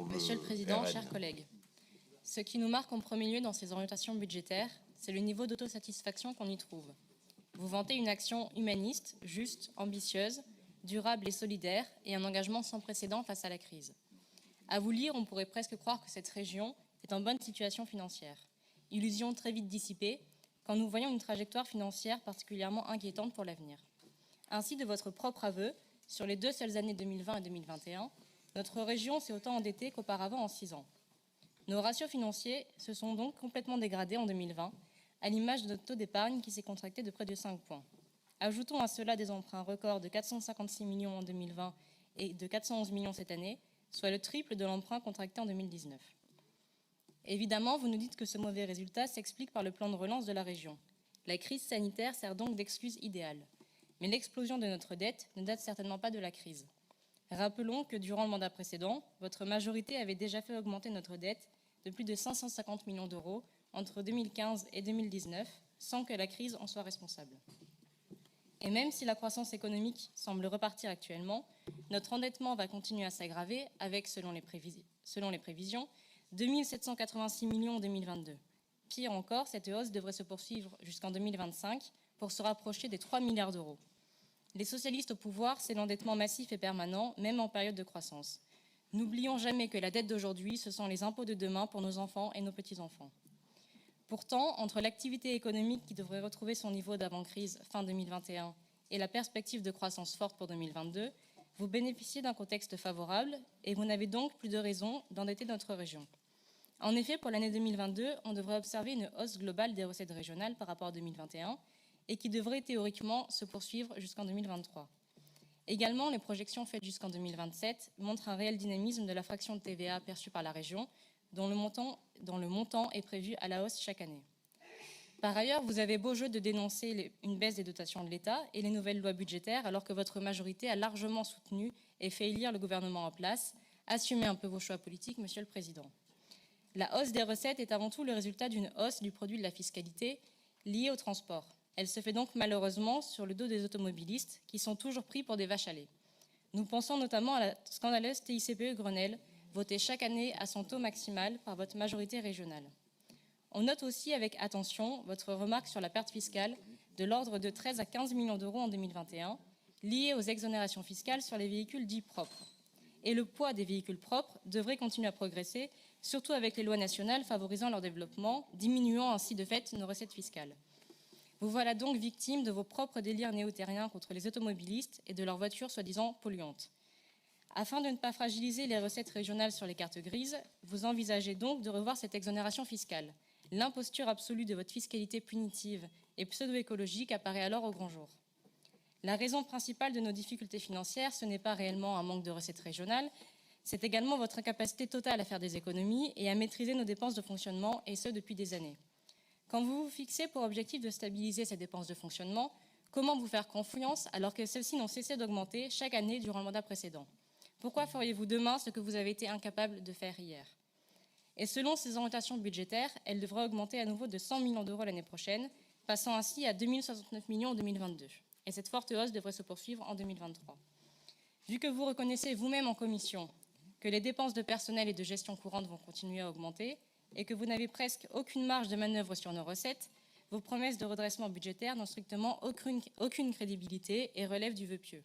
Monsieur le Président, RN. chers collègues, ce qui nous marque en premier lieu dans ces orientations budgétaires, c'est le niveau d'autosatisfaction qu'on y trouve. Vous vantez une action humaniste, juste, ambitieuse, durable et solidaire, et un engagement sans précédent face à la crise. À vous lire, on pourrait presque croire que cette région est en bonne situation financière. Illusion très vite dissipée, quand nous voyons une trajectoire financière particulièrement inquiétante pour l'avenir. Ainsi, de votre propre aveu, sur les 2 seules années 2020 et 2021, notre région s'est autant endettée qu'auparavant en 6 ans. Nos ratios financiers se sont donc complètement dégradés en 2020, à l'image de notre taux d'épargne qui s'est contracté de près de 5 points. Ajoutons à cela des emprunts records de 456 millions en 2020 et de 411 millions cette année, soit le triple de l'emprunt contracté en 2019. Évidemment, vous nous dites que ce mauvais résultat s'explique par le plan de relance de la région. La crise sanitaire sert donc d'excuse idéale. Mais l'explosion de notre dette ne date certainement pas de la crise. Rappelons que durant le mandat précédent, votre majorité avait déjà fait augmenter notre dette de plus de 550 millions d'euros entre 2015 et 2019, sans que la crise en soit responsable. Et même si la croissance économique semble repartir actuellement, notre endettement va continuer à s'aggraver avec, selon les prévisions, 2 786 millions en 2022. Pire encore, cette hausse devrait se poursuivre jusqu'en 2025 pour se rapprocher des 3 milliards d'euros. Les socialistes au pouvoir, c'est l'endettement massif et permanent, même en période de croissance. N'oublions jamais que la dette d'aujourd'hui, ce sont les impôts de demain pour nos enfants et nos petits-enfants. Pourtant, entre l'activité économique qui devrait retrouver son niveau d'avant-crise fin 2021 et la perspective de croissance forte pour 2022, vous bénéficiez d'un contexte favorable et vous n'avez donc plus de raison d'endetter notre région. En effet, pour l'année 2022, on devrait observer une hausse globale des recettes régionales par rapport à 2021 et qui devrait théoriquement se poursuivre jusqu'en 2023. Également, les projections faites jusqu'en 2027 montrent un réel dynamisme de la fraction de TVA perçue par la région, dont le montant est prévu à la hausse chaque année. Par ailleurs, vous avez beau jeu de dénoncer une baisse des dotations de l'État et les nouvelles lois budgétaires, alors que votre majorité a largement soutenu et fait élire le gouvernement en place. Assumez un peu vos choix politiques, Monsieur le Président. La hausse des recettes est avant tout le résultat d'une hausse du produit de la fiscalité liée au transport. Elle se fait donc malheureusement sur le dos des automobilistes qui sont toujours pris pour des vaches à lait. Nous pensons notamment à la scandaleuse TICPE Grenelle, votée chaque année à son taux maximal par votre majorité régionale. On note aussi avec attention votre remarque sur la perte fiscale de l'ordre de 13 à 15 millions d'euros en 2021, liée aux exonérations fiscales sur les véhicules dits propres. Et le poids des véhicules propres devrait continuer à progresser, surtout avec les lois nationales favorisant leur développement, diminuant ainsi de fait nos recettes fiscales. Vous voilà donc victime de vos propres délires néo-terriens contre les automobilistes et de leurs voitures soi-disant polluantes. Afin de ne pas fragiliser les recettes régionales sur les cartes grises, vous envisagez donc de revoir cette exonération fiscale. L'imposture absolue de votre fiscalité punitive et pseudo-écologique apparaît alors au grand jour. La raison principale de nos difficultés financières, ce n'est pas réellement un manque de recettes régionales, c'est également votre incapacité totale à faire des économies et à maîtriser nos dépenses de fonctionnement, et ce depuis des années. Quand vous vous fixez pour objectif de stabiliser ces dépenses de fonctionnement, comment vous faire confiance alors que celles-ci n'ont cessé d'augmenter chaque année durant le mandat précédent? Pourquoi feriez-vous demain ce que vous avez été incapable de faire hier? Et selon ces orientations budgétaires, elles devraient augmenter à nouveau de 100 millions d'euros l'année prochaine, passant ainsi à 2069 millions en 2022. Et cette forte hausse devrait se poursuivre en 2023. Vu que vous reconnaissez vous-même en commission que les dépenses de personnel et de gestion courante vont continuer à augmenter et que vous n'avez presque aucune marge de manœuvre sur nos recettes, vos promesses de redressement budgétaire n'ont strictement aucune crédibilité et relèvent du vœu pieux.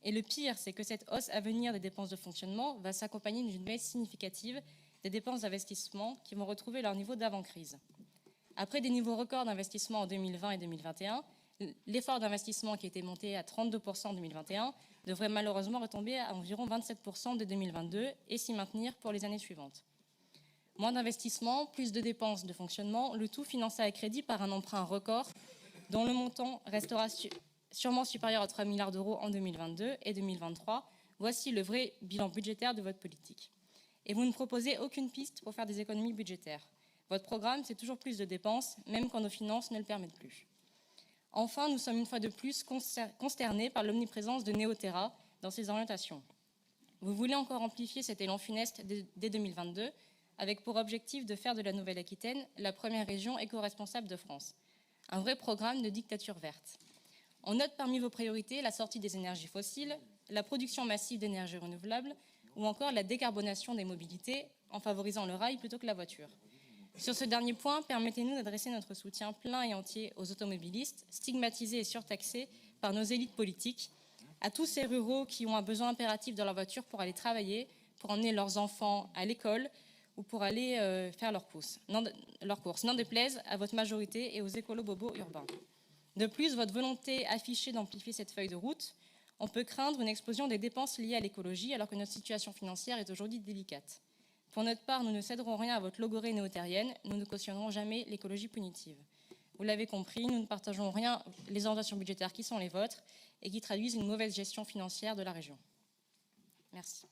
Et le pire, c'est que cette hausse à venir des dépenses de fonctionnement va s'accompagner d'une baisse significative des dépenses d'investissement qui vont retrouver leur niveau d'avant-crise. Après des niveaux records d'investissement en 2020 et 2021, l'effort d'investissement qui était monté à 32% en 2021 devrait malheureusement retomber à environ 27% de 2022 et s'y maintenir pour les années suivantes. Moins d'investissement, plus de dépenses de fonctionnement, le tout financé à crédit par un emprunt record dont le montant restera sûrement supérieur à 3 milliards d'euros en 2022 et 2023. Voici le vrai bilan budgétaire de votre politique. Et vous ne proposez aucune piste pour faire des économies budgétaires. Votre programme, c'est toujours plus de dépenses, même quand nos finances ne le permettent plus. Enfin, nous sommes une fois de plus consternés par l'omniprésence de Néoterra dans ces orientations. Vous voulez encore amplifier cet élan funeste dès 2022, avec pour objectif de faire de la Nouvelle-Aquitaine la première région éco-responsable de France. Un vrai programme de dictature verte. On note parmi vos priorités la sortie des énergies fossiles, la production massive d'énergie renouvelable, ou encore la décarbonation des mobilités en favorisant le rail plutôt que la voiture. Sur ce dernier point, permettez-nous d'adresser notre soutien plein et entier aux automobilistes, stigmatisés et surtaxés par nos élites politiques, à tous ces ruraux qui ont un besoin impératif de leur voiture pour aller travailler, pour emmener leurs enfants à l'école ou pour aller faire leurs courses. N'en déplaise à votre majorité et aux écolos-bobos urbains. De plus, votre volonté affichée d'amplifier cette feuille de route, on peut craindre une explosion des dépenses liées à l'écologie alors que notre situation financière est aujourd'hui délicate. Pour notre part, nous ne céderons rien à votre logorée néo-terrienne, nous ne cautionnerons jamais l'écologie punitive. Vous l'avez compris, nous ne partageons rien les orientations budgétaires qui sont les vôtres et qui traduisent une mauvaise gestion financière de la région. Merci.